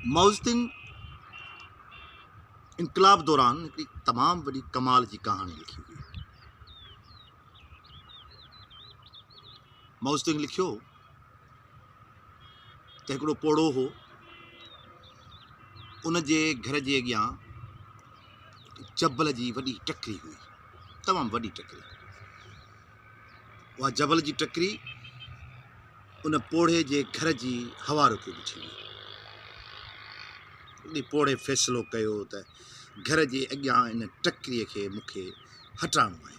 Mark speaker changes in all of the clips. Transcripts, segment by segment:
Speaker 1: माउज़-सिंह इनकलाब दौरान हिकिड़ी तमामु वॾी कमाल जी कहाणी लिखी हुई। माउज़-सिंह लिखियो त हिकिड़ो पोड़ो हो, उन जे घर जे अॻियां जबल जी वॾी टकरी हुई, तमामु वॾी टकरी। उहा जबल जी टकरी उन पोड़े जे घर जी हवारो ते बीठी हुई। उन पोड़े फ़ैसिलो कयो त घर जे अॻियां इन टकरीअ खे मूंखे हटाइणो आहे।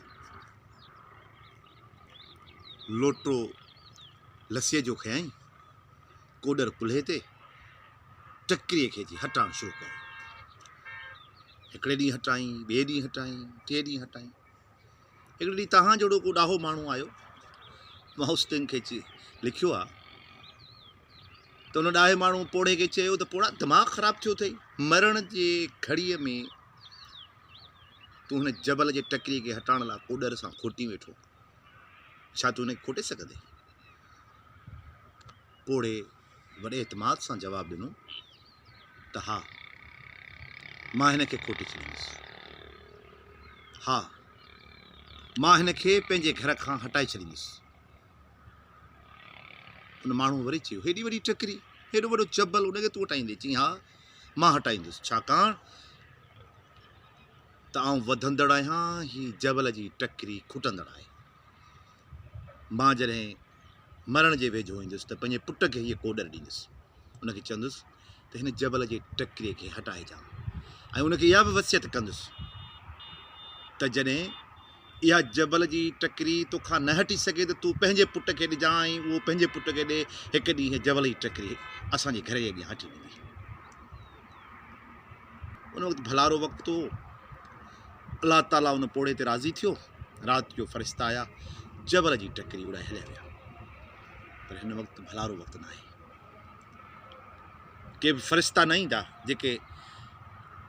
Speaker 1: लोटो लस्सीअ जो खयईं, कोॾर कुल्हे ते टकरीअ खे हटाइणु शुरू कयो। हिकिड़े ॾींहुं हटाईं, ॿिए ॾींहुं हटाईं, टे ॾींहुं हटाईं। हिकिड़े ॾींहुं तव्हां जहिड़ो को ॾाहो माण्हू आयो, माउज़-सिंह खे लिखियो आहे त उन ॾाहे माण्हू पोड़े खे चयो त पोड़ा दिमाग़ु ख़राबु थियो अथई, मरण जे घड़ीअ में तूं हुन जबल जे टकरीअ खे हटाइण लाइ कोॾर सां खोटी वेठो, छा तूं हुनखे खोटे सघंदे? पोड़े वॾे एतमाद सां जवाबु ॾिनो त हा, मां हिन खे खोटे छॾींदुसि। हा, मां हिन खे पंहिंजे घर खां हटाए छॾींदुसि। उन माण्हू वरी चयो, हेॾी वॾी टकरी, हेॾो वॾो जबल, उनखे तूं हटाईंदे? चई हा, मां हटाईंदुसि, छाकाणि त आउं वधंदड़ आहियां, ही जबल जी टकरी खुटंदड़ आहे। मां जॾहिं मरण जे वेझो ईंदुसि त पंहिंजे पुट खे हीअ कोॾर ॾींदुसि, उनखे चवंदुसि त हिन जबल जे टकरीअ खे हटाइजांइ, ऐं उनखे इहा बि वसियत कंदुसि त जॾहिं इहा जबल जी टकरी तोखां न हटी सघे त तूं पंहिंजे पुट खे ॾिजांइ, उहो पंहिंजे पुट खे ॾे, हिकु ॾींहुं जबल जी टकरी असांजे घर जे अॻियां हटी वेंदी। उन वक़्तु भलारो वक़्तु हो, अलाह ताला उन पोड़े ते राज़ी थियो, राति जो फ़रिश्ता आया, जबल जी टकरी उड़ाए हलिया विया। पर हिन वक़्तु भलारो वक़्तु न आहे, के बि फ़रिश्ता न ईंदा जेके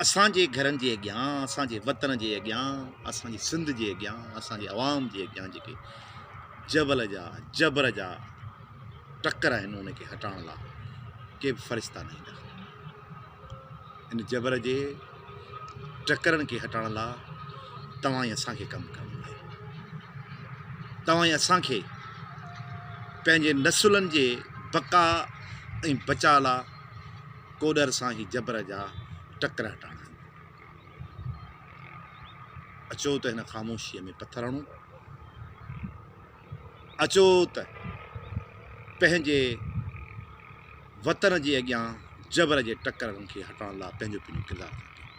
Speaker 1: असांजे घरनि जे अॻियां, असांजे वतन जे अॻियां, असांजी सिंध जे अॻियां, असांजे अवाम जे अॻियां जेके जबल जा जबर जा टकर आहिनि उनखे हटाइण लाइ के बि फ़रिश्ता न ईंदा। इन जबर जे टकरनि खे हटाइण लाइ तव्हां ई असांखे कमु करणो आहे। तव्हां ई असांखे पंहिंजे नसुलनि जे बका ऐं बचा लाइ कोॾर सां ई जबर जा टकर हटाइणा। अचो त हिन ख़ामोशीअ में पथर हणूं, अचो त पंहिंजे वतन जे अॻियां जबर जे टकरनि खे हटाइण लाइ पंहिंजो पंहिंजो किरदारु कयूं।